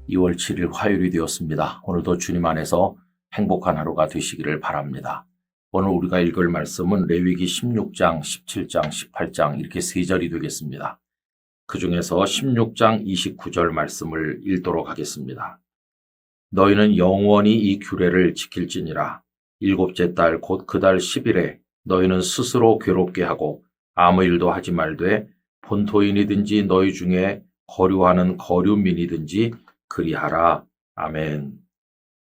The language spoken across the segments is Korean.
2월 7일 화요일이 되었습니다. 오늘도 주님 안에서 행복한 하루가 되시기를 바랍니다. 오늘 우리가 읽을 말씀은 레위기 16장, 17장, 18장 이렇게 세 절이 되겠습니다. 그 중에서 16장 29절 말씀을 읽도록 하겠습니다. 너희는 영원히 이 규례를 지킬지니라. 일곱째 달 곧 그 달 10일에 너희는 스스로 괴롭게 하고 아무 일도 하지 말되 본토인이든지 너희 중에 거류하는 거류민이든지 그리하라. 아멘.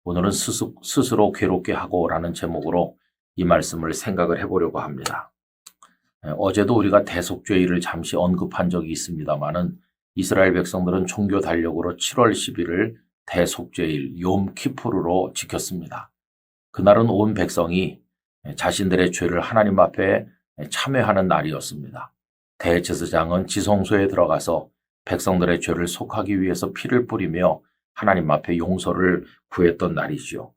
오늘은 스스로 괴롭게 하고 라는 제목으로 이 말씀을 생각을 해보려고 합니다. 어제도 우리가 대속죄일을 잠시 언급한 적이 있습니다마는 이스라엘 백성들은 종교 달력으로 7월 10일을 대속죄일 욤키푸르로 지켰습니다. 그날은 온 백성이 자신들의 죄를 하나님 앞에 참회하는 날이었습니다. 대제사장은 지성소에 들어가서 백성들의 죄를 속하기 위해서 피를 뿌리며 하나님 앞에 용서를 구했던 날이지요.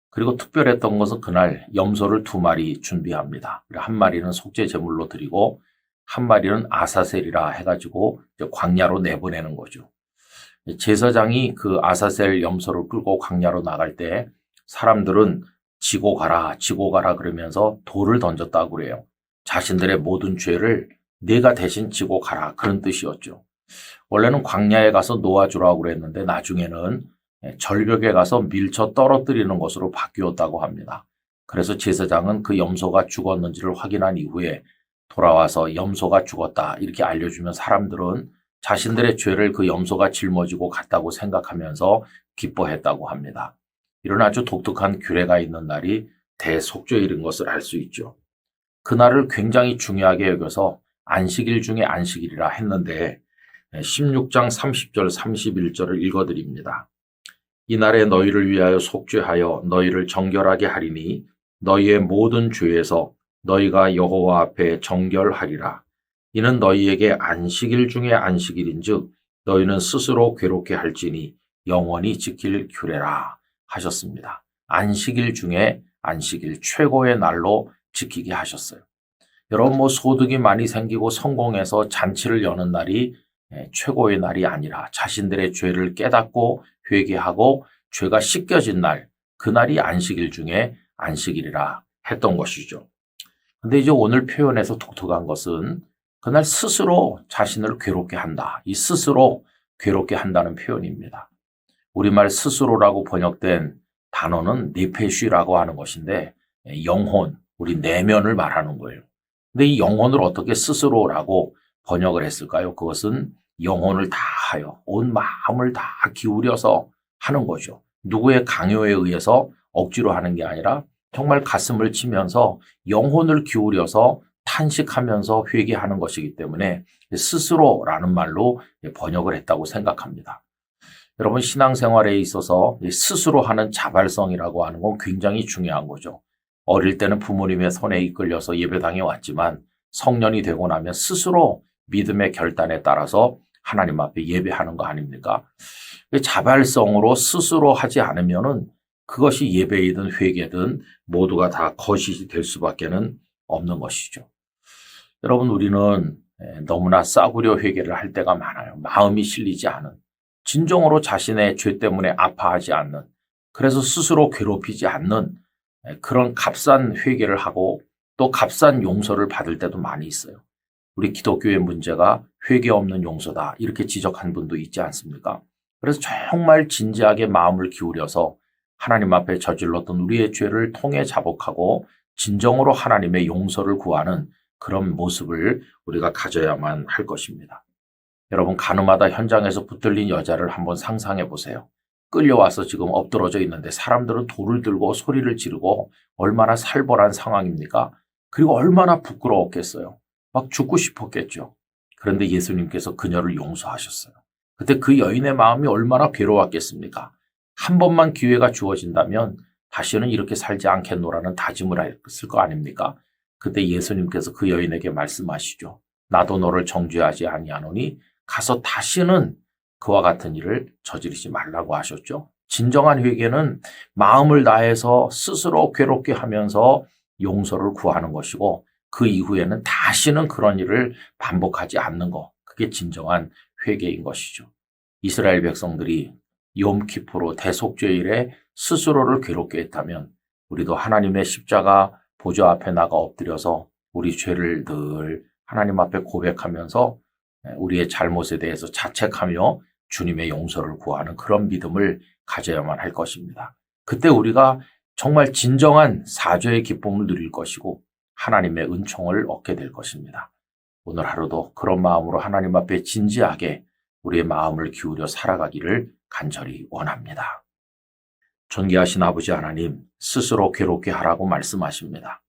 그리고 특별했던 것은 그날 염소를 2마리 준비합니다. 한 마리는 속죄 제물로 드리고 한 마리는 아사셀이라 해가지고 광야로 내보내는 거죠. 제사장이 그 아사셀 염소를 끌고 광야로 나갈 때 사람들은 지고 가라 그러면서 돌을 던졌다고 그래요. 자신들의 모든 죄를 내가 대신 지고 가라 그런 뜻이었죠. 원래는 광야에 가서 놓아주라고 그랬는데 나중에는 절벽에 가서 밀쳐 떨어뜨리는 것으로 바뀌었다고 합니다. 그래서 제사장은 그 염소가 죽었는지를 확인한 이후에 돌아와서 염소가 죽었다 이렇게 알려주면 사람들은 자신들의 죄를 그 염소가 짊어지고 갔다고 생각하면서 기뻐했다고 합니다. 이런 아주 독특한 규례가 있는 날이 대속죄일인 것을 알 수 있죠. 그날을 굉장히 중요하게 여겨서 안식일 중에 안식일이라 했는데 16장 30절 31절을 읽어드립니다. 이날에 너희를 위하여 속죄하여 너희를 정결하게 하리니 너희의 모든 죄에서 너희가 여호와 앞에 정결하리라. 이는 너희에게 안식일 중에 안식일인즉 너희는 스스로 괴롭게 할지니 영원히 지킬 규례라 하셨습니다. 안식일 중에 안식일 최고의 날로 지키게 하셨어요. 여러분 소득이 많이 생기고 성공해서 잔치를 여는 날이 최고의 날이 아니라 자신들의 죄를 깨닫고 회개하고 죄가 씻겨진 날, 그날이 안식일 중에 안식일이라 했던 것이죠. 근데 이제 오늘 표현에서 독특한 것은 그날 스스로 자신을 괴롭게 한다. 이 스스로 괴롭게 한다는 표현입니다. 우리말 스스로라고 번역된 단어는 네페쉬라고 하는 것인데 영혼, 우리 내면을 말하는 거예요. 근데 이 영혼을 어떻게 스스로라고 번역을 했을까요? 그것은 영혼을 다하여 온 마음을 다 기울여서 하는 거죠. 누구의 강요에 의해서 억지로 하는 게 아니라 정말 가슴을 치면서 영혼을 기울여서 탄식하면서 회개하는 것이기 때문에 스스로라는 말로 번역을 했다고 생각합니다. 여러분 신앙생활에 있어서 스스로 하는 자발성이라고 하는 건 굉장히 중요한 거죠. 어릴 때는 부모님의 손에 이끌려서 예배당에 왔지만 성년이 되고 나면 스스로 믿음의 결단에 따라서 하나님 앞에 예배하는 거 아닙니까? 자발성으로 스스로 하지 않으면은 그것이 예배이든 회개든 모두가 다 거짓이 될 수밖에는 없는 것이죠. 여러분 우리는 너무나 싸구려 회개를 할 때가 많아요. 마음이 실리지 않은, 진정으로 자신의 죄 때문에 아파하지 않는, 그래서 스스로 괴롭히지 않는 그런 값싼 회개를 하고 또 값싼 용서를 받을 때도 많이 있어요. 우리 기독교의 문제가 회개 없는 용서다 이렇게 지적한 분도 있지 않습니까? 그래서 정말 진지하게 마음을 기울여서 하나님 앞에 저질렀던 우리의 죄를 통해 자복하고 진정으로 하나님의 용서를 구하는 그런 모습을 우리가 가져야만 할 것입니다. 여러분 가늠하다 현장에서 붙들린 여자를 한번 상상해 보세요. 끌려와서 지금 엎드러져 있는데 사람들은 돌을 들고 소리를 지르고 얼마나 살벌한 상황입니까? 그리고 얼마나 부끄러웠겠어요. 막 죽고 싶었겠죠. 그런데 예수님께서 그녀를 용서하셨어요. 그때 그 여인의 마음이 얼마나 괴로웠겠습니까? 한 번만 기회가 주어진다면 다시는 이렇게 살지 않겠노라는 다짐을 했을 거 아닙니까? 그때 예수님께서 그 여인에게 말씀하시죠. 나도 너를 정죄하지 아니하노니 가서 다시는 그와 같은 일을 저지르지 말라고 하셨죠. 진정한 회개는 마음을 다해서 스스로 괴롭게 하면서 용서를 구하는 것이고 그 이후에는 다시는 그런 일을 반복하지 않는 것. 그게 진정한 회개인 것이죠. 이스라엘 백성들이 욤키프로 대속죄일에 스스로를 괴롭게 했다면 우리도 하나님의 십자가 보좌 앞에 나가 엎드려서 우리 죄를 늘 하나님 앞에 고백하면서 우리의 잘못에 대해서 자책하며 주님의 용서를 구하는 그런 믿음을 가져야만 할 것입니다. 그때 우리가 정말 진정한 사죄의 기쁨을 누릴 것이고 하나님의 은총을 얻게 될 것입니다. 오늘 하루도 그런 마음으로 하나님 앞에 진지하게 우리의 마음을 기울여 살아가기를 간절히 원합니다. 존귀하신 아버지 하나님, 스스로 괴롭게 하라고 말씀하십니다.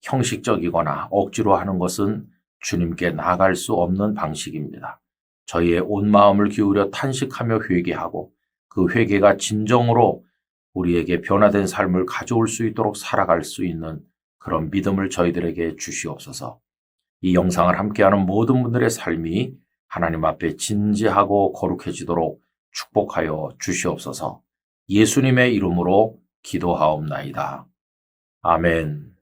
형식적이거나 억지로 하는 것은 주님께 나아갈 수 없는 방식입니다. 저희의 온 마음을 기울여 탄식하며 회개하고 그 회개가 진정으로 우리에게 변화된 삶을 가져올 수 있도록 살아갈 수 있는 그런 믿음을 저희들에게 주시옵소서. 이 영상을 함께하는 모든 분들의 삶이 하나님 앞에 진지하고 거룩해지도록 축복하여 주시옵소서. 예수님의 이름으로 기도하옵나이다. 아멘.